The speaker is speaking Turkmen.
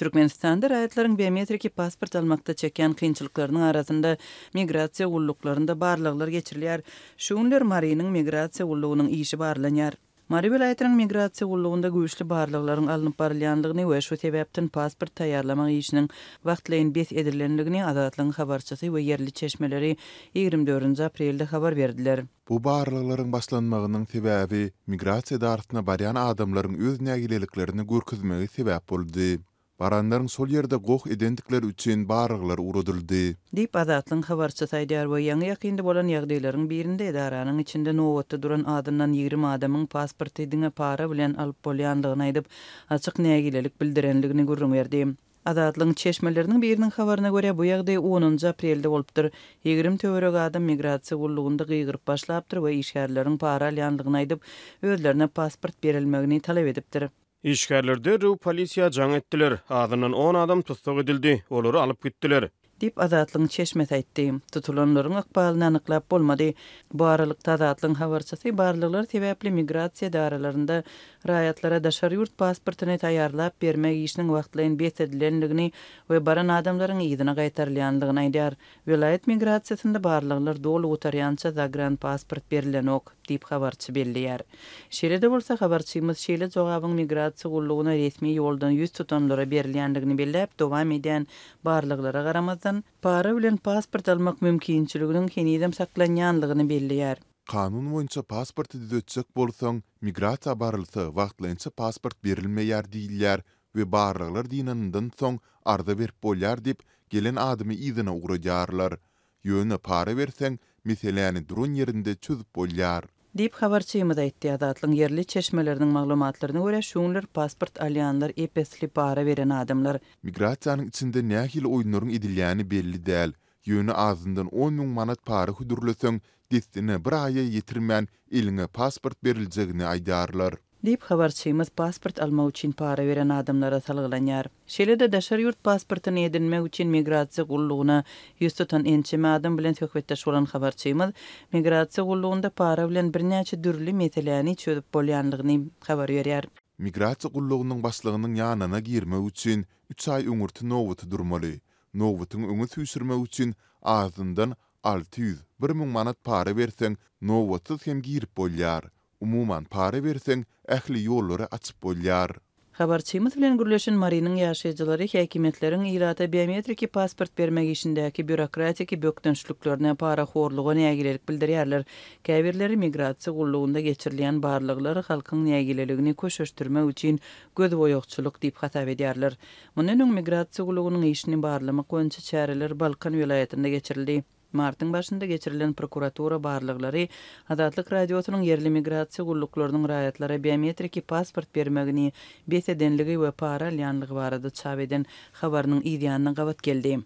Türkmenistanda raýatlaryň biometriki pasport almakda çeken kynçylyklarynyň arasynda migrasiýa gulluklarynda barlyglar geçirilýär. Şuňlar Marynyň migrasiýa gullugynyň işi barlanýar. Mary vilayatynyň migrasiýa gullugynda güýçli barlyklaryň alınıp barylýanlygyny we şu sebäpden pasport taýýarlamak işiniň wagtlaýyn bes edilenligini Azatlygyň habarçysy we yerli çeşmeleri 24 aprelde habar berdiler. Bu barlyklaryň başlanmagynyň sebäbi migrasiýa dartyna barýan adamlaryň öz nägileliklerini görkezmegi sebäp boldy. Baranlaryň sol ýerde goh edendikleri üçin barlyklary uradyldy. Dip Azatlygyň habarçysy aýdýar we ýaňy ýakynda bolan ýagdaýlaryň birinde edaranyň içinde nowatda duran adamdan 20 adamyň pasporty diňe para bilen alyp bolýanlygyny aýdyp açyk nägilelik bildirenligini görüň berdi. Azatlygyň çeşmeleriniň biriniň habaryna görä bu ýagdaý 10 aprelde bolupdyr. 20 töwerek adam migrasiýa gullugynda gyýgyryp başlapdyr we işgärleriň para alýanlygyny aýdyp özlerine pasport berilmegini talap edipdir. İşgärlerde Rüw polisiýa jaň etdiler. Adynyň 10 adam tutsak edildi. Olary alyp gitdiler. Dip Azatlygyň çeşmesi aýtdy. Tutulanlaryň akbalyny anyklap bolmady. Bu aralykda Azatlygyň habarçysy barlyklar sebäpli migrasiýa daralarynda raýatlara daşary ýurt pasportyny taýýarlap bermek işiniň wagtlaýyn bes edilenligini we baran adamlaryň ýygyna gaýtarylýanlygyny aýdýar. Vilayet migrasiýasynda barlyklar dolu utarýança zagran pasport berilen ok dip habarçy belliýär. Şeýle-de bolsa habarçymyz şeýle jogabyň migrasiýa gullugyna resmi ýoldan ýüz tutanlara berilýänligini belläp dowam eden barlyklara garamazdan para bilen pasport almak mümkinçiliginiň henidem saklanýanlygyny belliýär. Kanun boýunça pasporty düzetsek bolsaň, migrasiýa barylsa wagtlaýynça pasport berilmeýär diýilýär we barlyklar dinanyndan soň arda berip bolýar dip gelen adymy ýygyna ugraýarlar. Ýöne para berseň, meseleni durun ýerinde çözüp bolýar. Dip habarçymyz aýtdy. Azatlygyň yerli çeşmeleriniň maglumatlaryna görä şuňlar pasport alýanlar epesli para beren adamlar. Migrasiýanyň içinde nähili oýunlaryň edilýäni belli däl. Ýöne azyndan 10 000 manat para hudurlasaň, destine bir aýa ýetirmän eliňe pasport beriljegini aýdarlar. Dip habarçymyz pasport almak üçin para beren adamlara salgılanýar. Şeýle-de daşary ýurt pasportyny edinmek üçin migrasiýa gullugyna ýüz tutan ençeme adam bilen söhbetdeş bolan habarçymyz migrasiýa gullugynda para bilen birnäçe dürli meseleni çözüp bolýanlygyny habar berýär. Migrasiýa gullugynyň başlygynyň ýanyna girmek üçin 3 ay öňürti nowat durmaly. Nowatyň öňe süýsürmek üçin azyndan 600-1000 manat para berseň, nowatsız hem girip bolýar. Umuman para berseň, ähli ýollary açyp bolýar. Habarçymyz bilen gürleşen Marynyň ýaşaýjylary häkimetleriň ýylata biometriki pasport bermek işindäki bürokratik bökdünçlüklerine para horlugy nägilelik bildirýärler. Käbirleri migrasiýa gullugynda geçirilýän barlyklary halkyň nägileligini köşeşdirmek üçin gözboýokçuluk diýip hatap edýärler. Mundan öň migrasiýa gullugynyň işini barlamak boýunça çäreler Balkan vilayatynda geçirildi. Martyň başynda geçirilen prokuratura barlyklary Azatlyk radiosynyň yerli migrasiýa gulluklarynyň raýatlara biometriki pasport bermegini bes edenligi we para alýanlygy barada çap eden habarynyň ýygynyň gabat geldi.